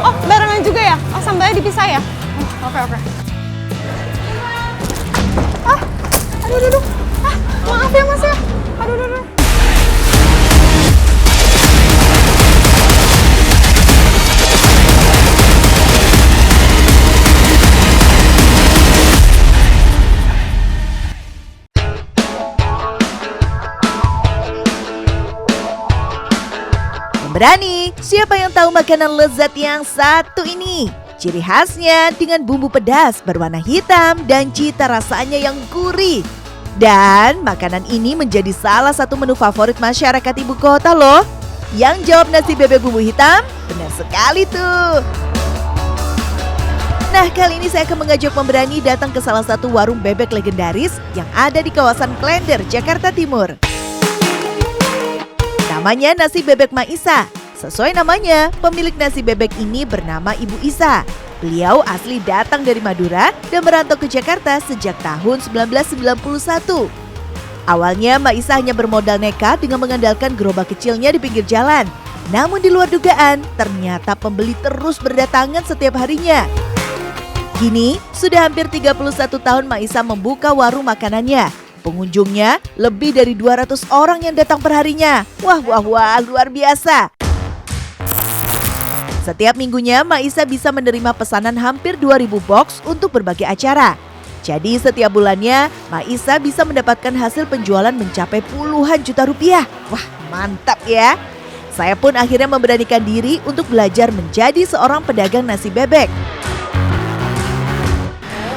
Oh, barengan juga ya? Oh, sambalnya dipisah ya? Oke, oke. Ah, aduh, aduh, aduh. Ah, maaf ya Mas ya. Aduh, aduh, aduh. Berani, siapa yang tahu makanan lezat yang satu ini? Ciri khasnya dengan bumbu pedas berwarna hitam dan cita rasanya yang gurih. Dan makanan ini menjadi salah satu menu favorit masyarakat ibu kota loh. Yang jawab nasi bebek bumbu hitam, benar sekali tuh. Nah, kali ini saya akan mengajak pemberani datang ke salah satu warung bebek legendaris yang ada di kawasan Klender, Jakarta Timur. Namanya nasi bebek Ma Isa. Sesuai namanya, pemilik nasi bebek ini bernama Ibu Isa. Beliau asli datang dari Madura dan merantau ke Jakarta sejak tahun 1991. Awalnya Ma Isa hanya bermodal nekat dengan mengandalkan gerobak kecilnya di pinggir jalan. Namun di luar dugaan, ternyata pembeli terus berdatangan setiap harinya. Kini, sudah hampir 31 tahun Ma Isa membuka warung makanannya. Pengunjungnya lebih dari 200 orang yang datang perharinya. Wah, luar biasa. Setiap minggunya, Ma Isa bisa menerima pesanan hampir 2.000 box untuk berbagai acara. Jadi setiap bulannya, Ma Isa bisa mendapatkan hasil penjualan mencapai puluhan juta rupiah. Wah, mantap ya. Saya pun akhirnya memberanikan diri untuk belajar menjadi seorang pedagang nasi bebek.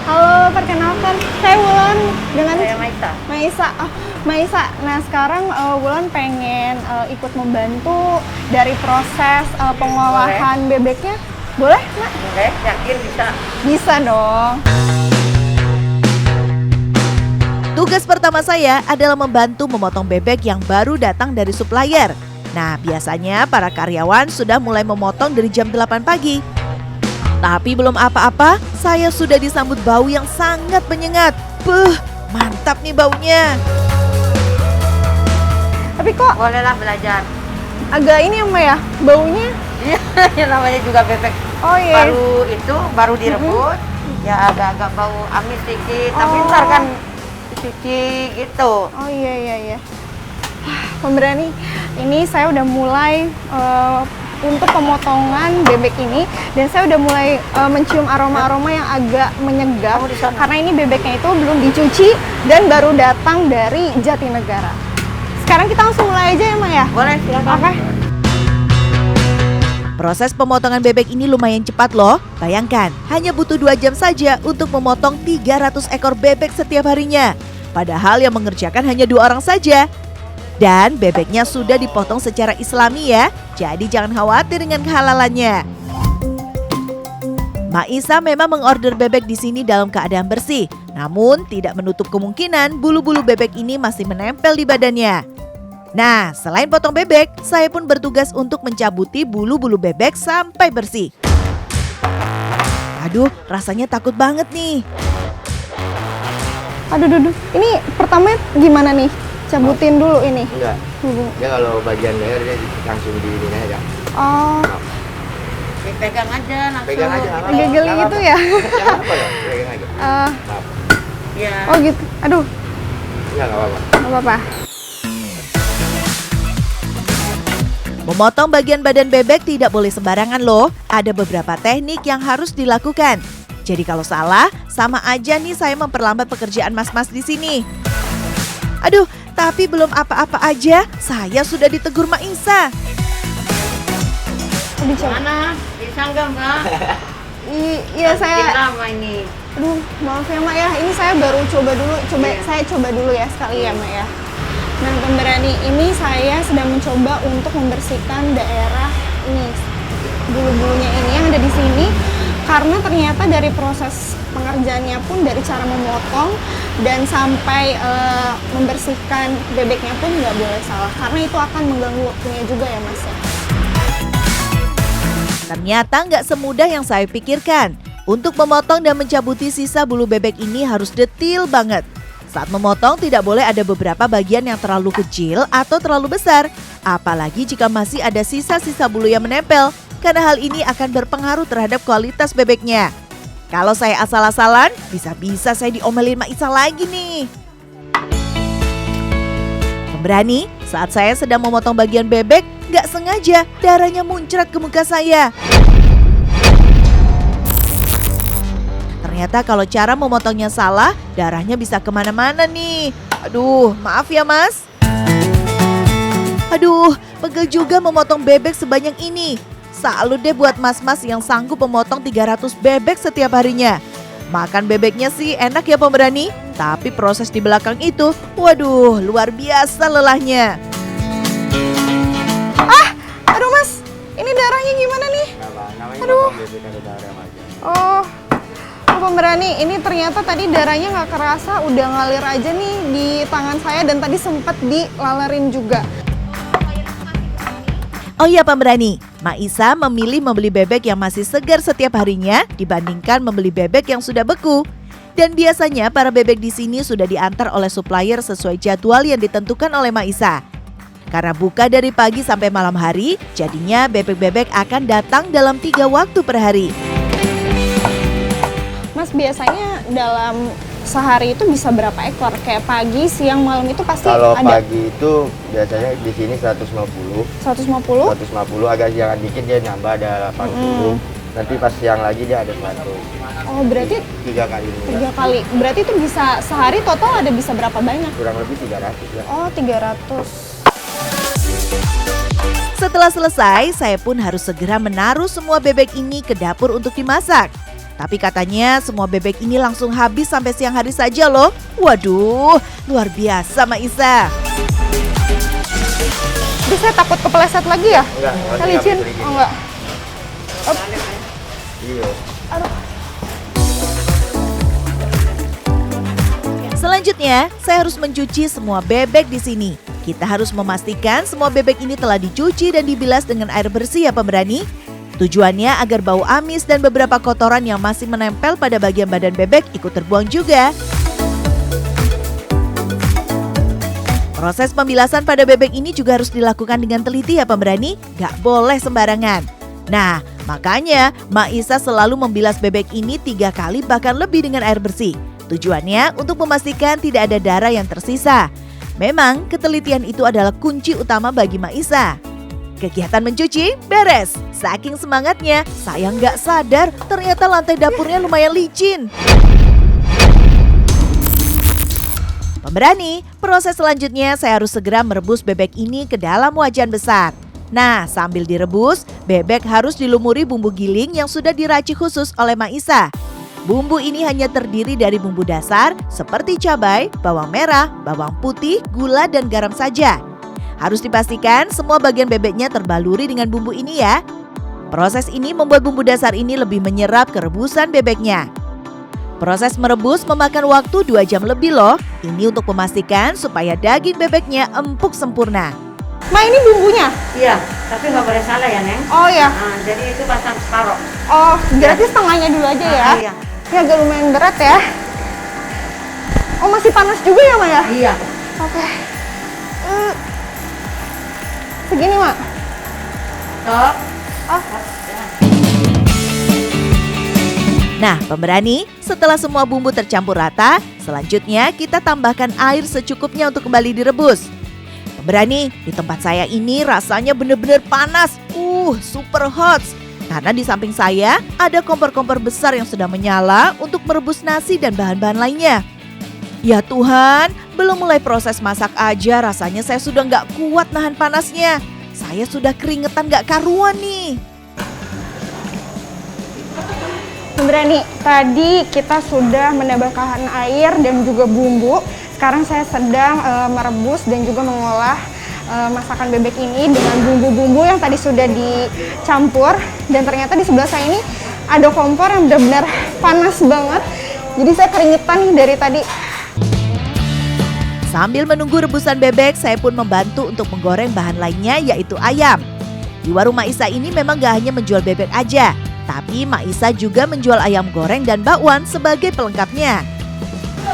Halo, perkenalkan, saya Wulan dengan Saya Maisa. Maisa. Oh, Maisa. Nah, sekarang Wulan pengen ikut membantu dari proses pengolahan bebeknya. Boleh, Mak? Boleh, yakin bisa. Bisa dong. Tugas pertama saya adalah membantu memotong bebek yang baru datang dari supplier. Nah, biasanya para karyawan sudah mulai memotong dari jam 8 pagi. Tapi belum apa-apa, saya sudah disambut bau yang sangat menyengat. Mantap nih baunya. Tapi kok Bolehlah belajar. agak ini ya, Mbak ya? Baunya? Iya, yang namanya juga bebek. Oh iya. Baru direbus. Ya agak-agak bau amis sedikit. Tapi Oh. ntar kan dicuci gitu. Oh iya. Pemberani, ini saya udah mulai untuk pemotongan bebek ini, dan saya udah mulai mencium aroma-aroma yang agak menyegar Kamu di sana. karena ini bebeknya itu belum dicuci dan baru datang dari Jatinegara. Sekarang kita langsung mulai aja ya, Ma ya? Boleh, silakan. Oke. Proses pemotongan bebek ini lumayan cepat loh. Bayangkan, hanya butuh 2 jam saja untuk memotong 300 ekor bebek setiap harinya. Padahal yang mengerjakan hanya 2 orang saja. Dan bebeknya sudah dipotong secara islami ya, jadi jangan khawatir dengan kehalalannya. Ma Isa memang mengorder bebek di sini dalam keadaan bersih, namun tidak menutup kemungkinan bulu-bulu bebek ini masih menempel di badannya. Nah, selain potong bebek, saya pun bertugas untuk mencabuti bulu-bulu bebek sampai bersih. Aduh, rasanya takut banget nih. Aduh. Ini pertama gimana nih? Cabutin dulu ini. Enggak, dia kalau bagian leher dia langsung di ini aja. Oh, Dipegang aja langsung. Pegang aja. agak geli gitu ya? Jangan apa ya, pegang aja. Maaf. Ya. Oh gitu. Aduh, Enggak apa-apa. nggak apa-apa. Memotong bagian badan bebek tidak boleh sembarangan loh. Ada beberapa teknik yang harus dilakukan. Jadi kalau salah, sama aja nih saya memperlambat pekerjaan mas-mas di sini. Aduh, tapi belum apa-apa aja, saya sudah ditegur Ma Isa. Dicoba. Mana? Bisa nggak, Mbak? Iya, saya. lama ini. Aduh, maaf ya, Mak ya. Ini saya baru coba dulu. Iya. Saya coba dulu ya sekali ya, Mak ya. Nah, pemberani ini saya sedang mencoba untuk membersihkan daerah ini, bulu-bulunya ini yang ada di sini, karena ternyata dari proses pengerjaannya pun, dari cara memotong dan sampai membersihkan bebeknya pun nggak boleh salah, karena itu akan mengganggu waktunya juga ya, Mas ya. Ternyata nggak semudah yang saya pikirkan. Untuk memotong dan mencabuti sisa bulu bebek ini harus detil banget. Saat memotong tidak boleh ada beberapa bagian yang terlalu kecil atau terlalu besar. Apalagi jika masih ada sisa-sisa bulu yang menempel. karena hal ini akan berpengaruh terhadap kualitas bebeknya. Kalau saya asal-asalan, bisa-bisa saya diomelin Mak Isa lagi nih. Pemberani, saat saya sedang memotong bagian bebek, nggak sengaja darahnya muncrat ke muka saya. Ternyata kalau cara memotongnya salah, darahnya bisa kemana-mana nih. Aduh, maaf ya Mas. Aduh, pegel juga memotong bebek sebanyak ini. Salut deh buat mas-mas yang sanggup memotong 300 bebek setiap harinya. Makan bebeknya sih enak ya pemberani, tapi proses di belakang itu, waduh, luar biasa lelahnya. Aduh Mas, ini darahnya gimana nih? Namanya Aduh. potong bebek ada darah aja. Oh, pemberani, ini ternyata tadi darahnya nggak kerasa, udah ngalir aja nih di tangan saya dan tadi sempat dilalerin juga. Oh iya pemberani, Mak Isa memilih membeli bebek yang masih segar setiap harinya dibandingkan membeli bebek yang sudah beku. Dan biasanya para bebek di sini sudah diantar oleh supplier sesuai jadwal yang ditentukan oleh Mak Isa. Karena buka dari pagi sampai malam hari, jadinya bebek-bebek akan datang dalam 3 waktu per hari. Mas, biasanya dalam sehari itu bisa berapa ekor? Kayak pagi, siang, malam itu pasti Kalau ada pagi itu biasanya di sini 150, 150. 150 agak siangan dikit dia nambah ada 80. Nanti pas siang lagi dia ada 100. Oh, berarti 3 kali ini. 3 kali. Berarti itu bisa sehari total ada bisa berapa banyak? Kurang lebih 300 ya. Oh, 300. Setelah selesai, saya pun harus segera menaruh semua bebek ini ke dapur untuk dimasak. Tapi katanya semua bebek ini langsung habis sampai siang hari saja loh. Waduh, luar biasa Mak Isa. Jadi saya takut kepleset lagi ya? Enggak, Saya licin? Oh enggak. Iya. Selanjutnya, saya harus mencuci semua bebek di sini. Kita harus memastikan semua bebek ini telah dicuci dan dibilas dengan air bersih ya pemberani. Tujuannya agar bau amis dan beberapa kotoran yang masih menempel pada bagian badan bebek ikut terbuang juga. Proses pembilasan pada bebek ini juga harus dilakukan dengan teliti ya pemberani, gak boleh sembarangan. Nah, makanya Mak Isa selalu membilas bebek ini 3 kali bahkan lebih dengan air bersih. Tujuannya untuk memastikan tidak ada darah yang tersisa. Memang ketelitian itu adalah kunci utama bagi Mak Isa. Kegiatan mencuci beres. Saking semangatnya, saya nggak sadar ternyata lantai dapurnya lumayan licin. Pemberani, proses selanjutnya saya harus segera merebus bebek ini ke dalam wajan besar. Nah, sambil direbus, bebek harus dilumuri bumbu giling yang sudah diracik khusus oleh Mak Isa. Bumbu ini hanya terdiri dari bumbu dasar seperti cabai, bawang merah, bawang putih, gula, dan garam saja. Harus dipastikan semua bagian bebeknya terbaluri dengan bumbu ini ya. Proses ini membuat bumbu dasar ini lebih menyerap ke rebusan bebeknya. Proses merebus memakan waktu 2 jam lebih loh. Ini untuk memastikan supaya daging bebeknya empuk sempurna. Ma, ini bumbunya? Iya, tapi nggak boleh salah ya, Neng. Oh ya. Nah, jadi itu pasang separuh. Oh, berarti setengahnya dulu aja ya? Iya. Ini agak lumayan berat ya. Oh, masih panas juga ya, Ma ya? Iya. Oke. Segini, Mak? Stop. Oh. Nah, pemberani, setelah semua bumbu tercampur rata, selanjutnya kita tambahkan air secukupnya untuk kembali direbus. Pemberani, di tempat saya ini rasanya benar-benar panas. Super hot. Karena di samping saya ada kompor-kompor besar yang sedang menyala untuk merebus nasi dan bahan-bahan lainnya. Ya Tuhan, belum mulai proses masak aja rasanya saya sudah nggak kuat nahan panasnya. Saya sudah keringetan nggak karuan nih. Pemberani, tadi kita sudah menambahkan air dan juga bumbu. Sekarang saya sedang merebus dan juga mengolah masakan bebek ini dengan bumbu-bumbu yang tadi sudah dicampur. Dan ternyata di sebelah saya ini ada kompor yang benar-benar panas banget. Jadi saya keringetan nih dari tadi. Sambil menunggu rebusan bebek, saya pun membantu untuk menggoreng bahan lainnya yaitu ayam. Di warung Mak Isa ini memang gak hanya menjual bebek aja, tapi Mak Isa juga menjual ayam goreng dan bakwan sebagai pelengkapnya.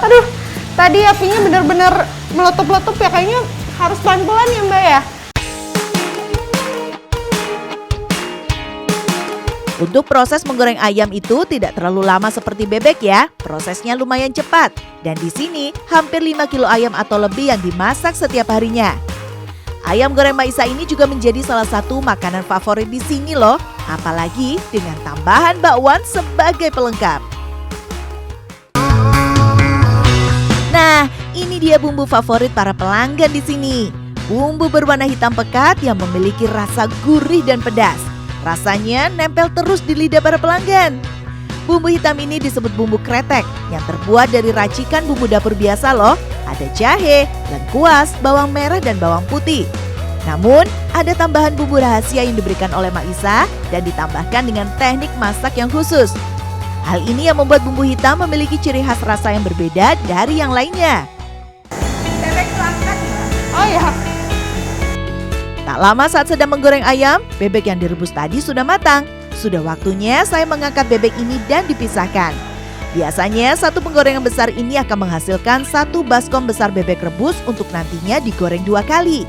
Aduh, tadi apinya benar-benar meletup-letup ya, kayaknya harus pelan-pelan ya Mbak ya. Untuk proses menggoreng ayam itu tidak terlalu lama seperti bebek ya. Prosesnya lumayan cepat. Dan di sini hampir 5 kilo ayam atau lebih yang dimasak setiap harinya. Ayam goreng Mbak Isa ini juga menjadi salah satu makanan favorit di sini loh. Apalagi dengan tambahan bakwan sebagai pelengkap. Nah, ini dia bumbu favorit para pelanggan di sini. Bumbu berwarna hitam pekat yang memiliki rasa gurih dan pedas. Rasanya nempel terus di lidah para pelanggan. Bumbu hitam ini disebut bumbu kretek yang terbuat dari racikan bumbu dapur biasa loh. Ada jahe, lengkuas, bawang merah, dan bawang putih. Namun, ada tambahan bumbu rahasia yang diberikan oleh Mak Isa dan ditambahkan dengan teknik masak yang khusus. Hal ini yang membuat bumbu hitam memiliki ciri khas rasa yang berbeda dari yang lainnya. Bebek pelanggan. Oh ya. Tak lama saat sedang menggoreng ayam, bebek yang direbus tadi sudah matang. Sudah waktunya saya mengangkat bebek ini dan dipisahkan. Biasanya satu penggorengan besar ini akan menghasilkan 1 baskom besar bebek rebus untuk nantinya digoreng 2 kali.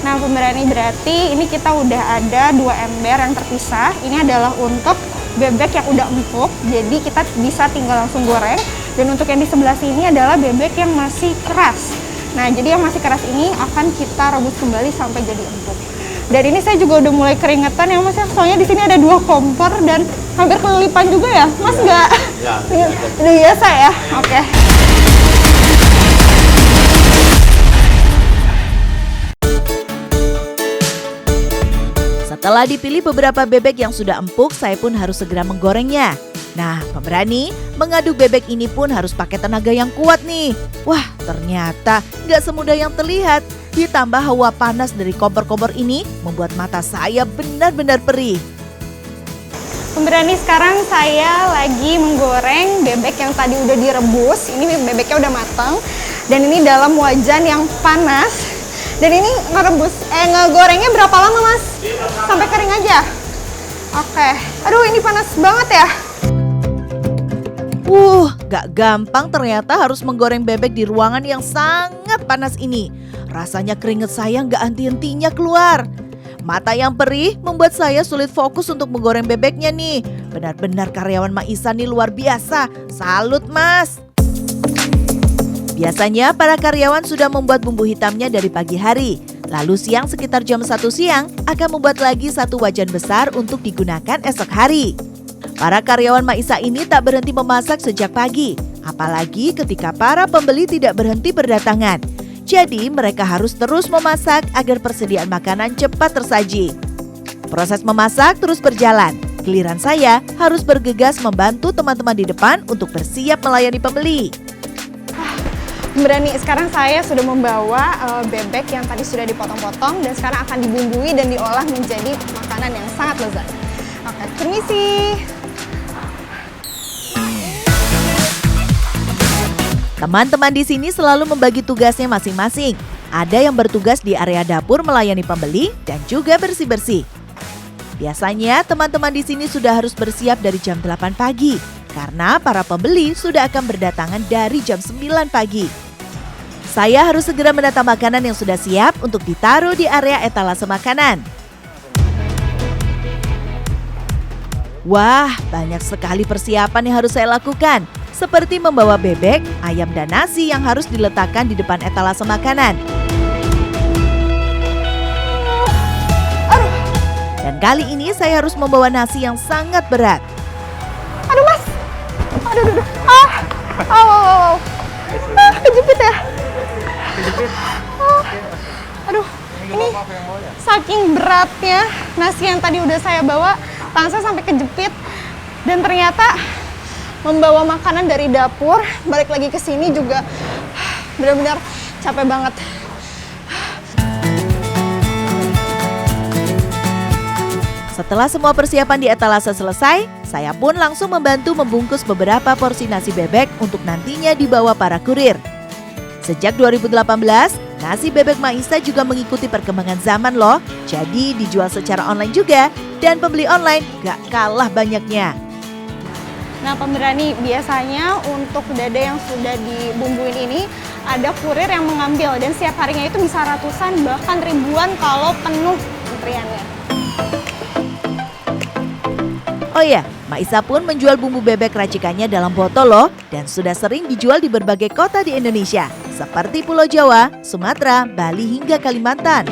Nah, pemberani berarti ini kita udah ada 2 ember yang terpisah. Ini adalah untuk bebek yang udah empuk, jadi kita bisa tinggal langsung goreng. Dan untuk yang di sebelah sini adalah bebek yang masih keras. Nah, jadi yang masih keras ini akan kita rebus kembali sampai jadi empuk. Dan ini saya juga udah mulai keringetan ya Mas ya, soalnya di sini ada 2 kompor dan hampir kelilipan juga ya, Mas nggak? Ya, udah biasa ya, oke. Setelah dipilih beberapa bebek yang sudah empuk, saya pun harus segera menggorengnya. Nah, pemberani, mengaduk bebek ini pun harus pakai tenaga yang kuat nih. Wah, ternyata nggak semudah yang terlihat. Ditambah hawa panas dari kompor-kompor ini membuat mata saya benar-benar perih. Pemberani, sekarang saya lagi menggoreng bebek yang tadi udah direbus. Ini bebeknya udah matang dan ini dalam wajan yang panas. Dan ini ngegorengnya berapa lama Mas? Sampai kering aja? Oke. Aduh, ini panas banget ya. Gak gampang ternyata harus menggoreng bebek di ruangan yang sangat panas ini. Rasanya keringet saya gak henti-hentinya keluar. Mata yang perih membuat saya sulit fokus untuk menggoreng bebeknya nih. Benar-benar karyawan Mak Isa nih luar biasa. Salut Mas. Biasanya para karyawan sudah membuat bumbu hitamnya dari pagi hari. Lalu siang sekitar jam 1 siang akan membuat lagi 1 wajan besar untuk digunakan esok hari. Para karyawan Mak Isa ini tak berhenti memasak sejak pagi. Apalagi ketika para pembeli tidak berhenti berdatangan. Jadi mereka harus terus memasak agar persediaan makanan cepat tersaji. Proses memasak terus berjalan. Giliran saya harus bergegas membantu teman-teman di depan untuk bersiap melayani pembeli. Berani, sekarang saya sudah membawa bebek yang tadi sudah dipotong-potong dan sekarang akan dibumbui dan diolah menjadi makanan yang sangat lezat. Oke, permisi. Teman-teman di sini selalu membagi tugasnya masing-masing. Ada yang bertugas di area dapur melayani pembeli dan juga bersih-bersih. Biasanya teman-teman di sini sudah harus bersiap dari jam 8 pagi karena para pembeli sudah akan berdatangan dari jam 9 pagi. Saya harus segera mendata makanan yang sudah siap untuk ditaruh di area etalase makanan. Wah, banyak sekali persiapan yang harus saya lakukan. Seperti membawa bebek, ayam, dan nasi yang harus diletakkan di depan etalase makanan. Dan kali ini saya harus membawa nasi yang sangat berat. Aduh Mas, aduh. Kejepit ya. Aduh, ini saking beratnya nasi yang tadi udah saya bawa, tangan saya sampai kejepit. Dan ternyata membawa makanan dari dapur, balik lagi ke sini juga benar-benar capek banget. Setelah semua persiapan di etalase selesai, saya pun langsung membantu membungkus beberapa porsi nasi bebek untuk nantinya dibawa para kurir. Sejak 2018, nasi bebek Mak Isa juga mengikuti perkembangan zaman loh. Jadi dijual secara online juga dan pembeli online gak kalah banyaknya. Nah pemberani, biasanya untuk dada yang sudah dibumbuin ini ada kurir yang mengambil dan setiap harinya itu bisa ratusan bahkan ribuan kalau penuh antriannya. Oh ya, Maisa pun menjual bumbu bebek racikannya dalam botol loh dan sudah sering dijual di berbagai kota di Indonesia seperti Pulau Jawa, Sumatera, Bali hingga Kalimantan.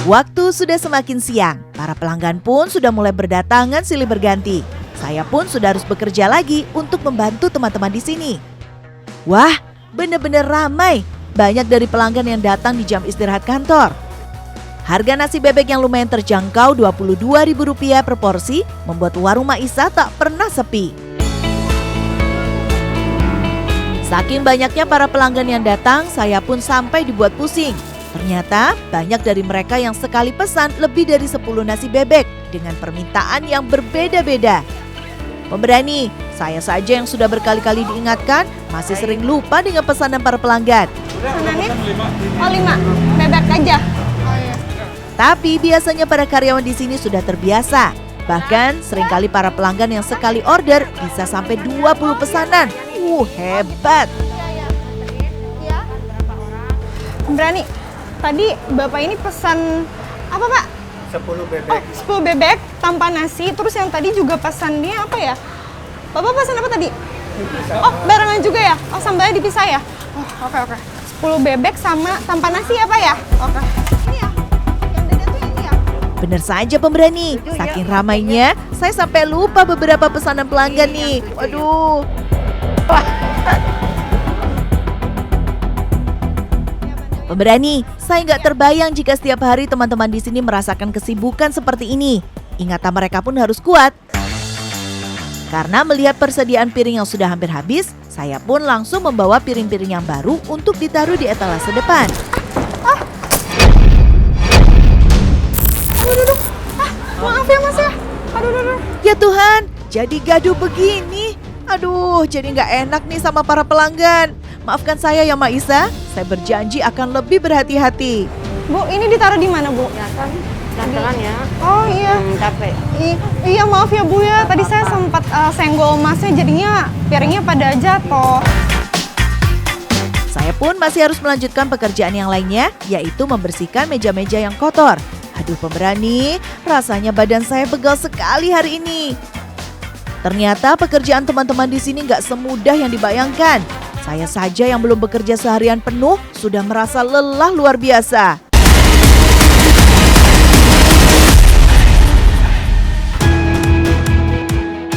Waktu sudah semakin siang, para pelanggan pun sudah mulai berdatangan silih berganti. Saya pun sudah harus bekerja lagi untuk membantu teman-teman di sini. Wah, bener-bener ramai. Banyak dari pelanggan yang datang di jam istirahat kantor. Harga nasi bebek yang lumayan terjangkau Rp22.000 per porsi membuat warung Maisa tak pernah sepi. Saking banyaknya para pelanggan yang datang, saya pun sampai dibuat pusing. Ternyata banyak dari mereka yang sekali pesan lebih dari 10 nasi bebek dengan permintaan yang berbeda-beda. Pemberani, saya saja yang sudah berkali-kali diingatkan masih sering lupa dengan pesanan para pelanggan. Pesanannya? Oh 5, bebek aja. Oh iya. Tapi biasanya para karyawan di sini sudah terbiasa. Bahkan seringkali para pelanggan yang sekali order bisa sampai 20 pesanan. Hebat. Berani. Tadi Bapak ini pesan apa, Pak? 10 bebek. Oh, 10 bebek tanpa nasi. Terus yang tadi juga pesannya apa ya? Bapak pesan apa tadi? Oh, barengan juga ya? Oh, sambalnya dipisah ya? Oh, oke. 10 bebek sama tanpa nasi ya, Pak ya? Oke. Ini ya? Yang beda tuh ini ya? Bener saja pemberani, saking ramainya saya sampai lupa beberapa pesanan pelanggan nih. Waduh. Pemberani, saya nggak terbayang jika setiap hari teman-teman di sini merasakan kesibukan seperti ini. Ingatan mereka pun harus kuat. Karena melihat persediaan piring yang sudah hampir habis, saya pun langsung membawa piring-piring yang baru untuk ditaruh di etalase depan. Maaf ya Mas ya. Aduh. Ya Tuhan, jadi gaduh begini. Aduh, jadi nggak enak nih sama para pelanggan. Maafkan saya ya Maisa, saya berjanji akan lebih berhati-hati. Bu, ini ditaruh di mana, Bu? Ya kan, pelan-pelan ya. Oh iya. Capek. Iya maaf ya Bu ya, tadi saya sempat senggol Masnya jadinya piringnya pada jatuh. Saya pun masih harus melanjutkan pekerjaan yang lainnya, yaitu membersihkan meja-meja yang kotor. Aduh pemberani, rasanya badan saya pegal sekali hari ini. Ternyata pekerjaan teman-teman di sini nggak semudah yang dibayangkan. Saya saja yang belum bekerja seharian penuh sudah merasa lelah luar biasa.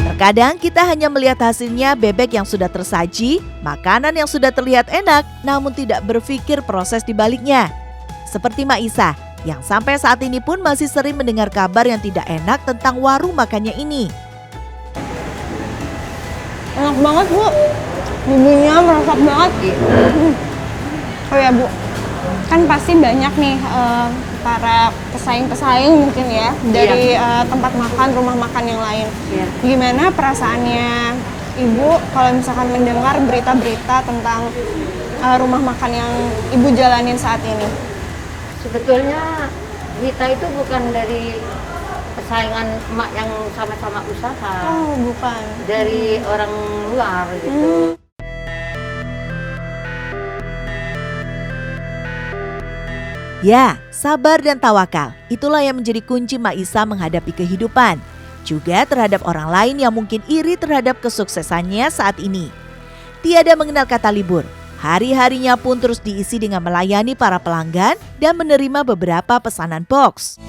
Terkadang kita hanya melihat hasilnya bebek yang sudah tersaji, makanan yang sudah terlihat enak, namun tidak berpikir proses di baliknya. Seperti Maisa, yang sampai saat ini pun masih sering mendengar kabar yang tidak enak tentang warung makannya ini. Enak banget Bu, bumbunya meresap banget. Oh ya Bu, kan pasti banyak nih para pesaing-pesaing mungkin ya dari tempat makan, rumah makan yang lain. Iya. Gimana perasaannya Ibu kalau misalkan mendengar berita-berita tentang rumah makan yang Ibu jalanin saat ini? Sebetulnya kita itu bukan dari persaingan emak yang sama-sama usaha. Oh bukan. Dari orang luar gitu. Ya, sabar dan tawakal. Itulah yang menjadi kunci Maisa menghadapi kehidupan. Juga terhadap orang lain yang mungkin iri terhadap kesuksesannya saat ini. Tiada mengenal kata libur. Hari-harinya pun terus diisi dengan melayani para pelanggan dan menerima beberapa pesanan box.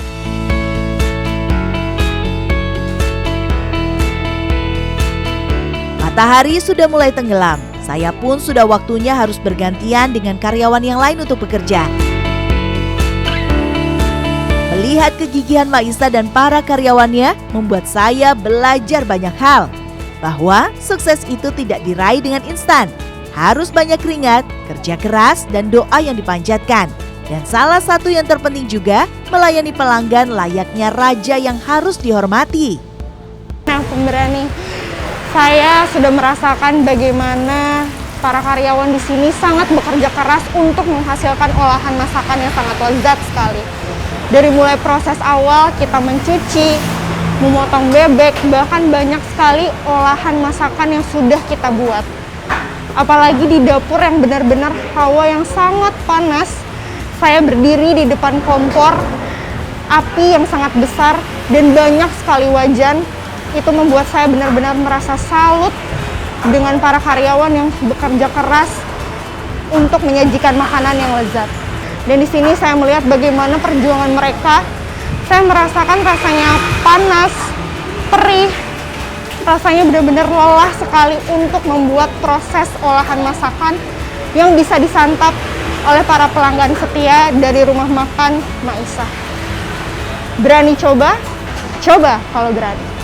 Matahari sudah mulai tenggelam. Saya pun sudah waktunya harus bergantian dengan karyawan yang lain untuk bekerja. Melihat kegigihan Maisa dan para karyawannya membuat saya belajar banyak hal. Bahwa sukses itu tidak diraih dengan instan. Harus banyak keringat, kerja keras, dan doa yang dipanjatkan. Dan salah satu yang terpenting juga, melayani pelanggan layaknya raja yang harus dihormati. Nah pemberani, saya sudah merasakan bagaimana para karyawan di sini sangat bekerja keras untuk menghasilkan olahan masakan yang sangat lezat sekali. Dari mulai proses awal kita mencuci, memotong bebek, bahkan banyak sekali olahan masakan yang sudah kita buat. Apalagi di dapur yang benar-benar hawa yang sangat panas. Saya berdiri di depan kompor, api yang sangat besar dan banyak sekali wajan. Itu membuat saya benar-benar merasa salut dengan para karyawan yang bekerja keras untuk menyajikan makanan yang lezat. Dan di sini saya melihat bagaimana perjuangan mereka. Saya merasakan rasanya panas, perih, rasanya benar-benar lelah sekali untuk membuat proses olahan masakan yang bisa disantap oleh para pelanggan setia dari rumah makan Maisa. Berani coba? Coba kalau berani.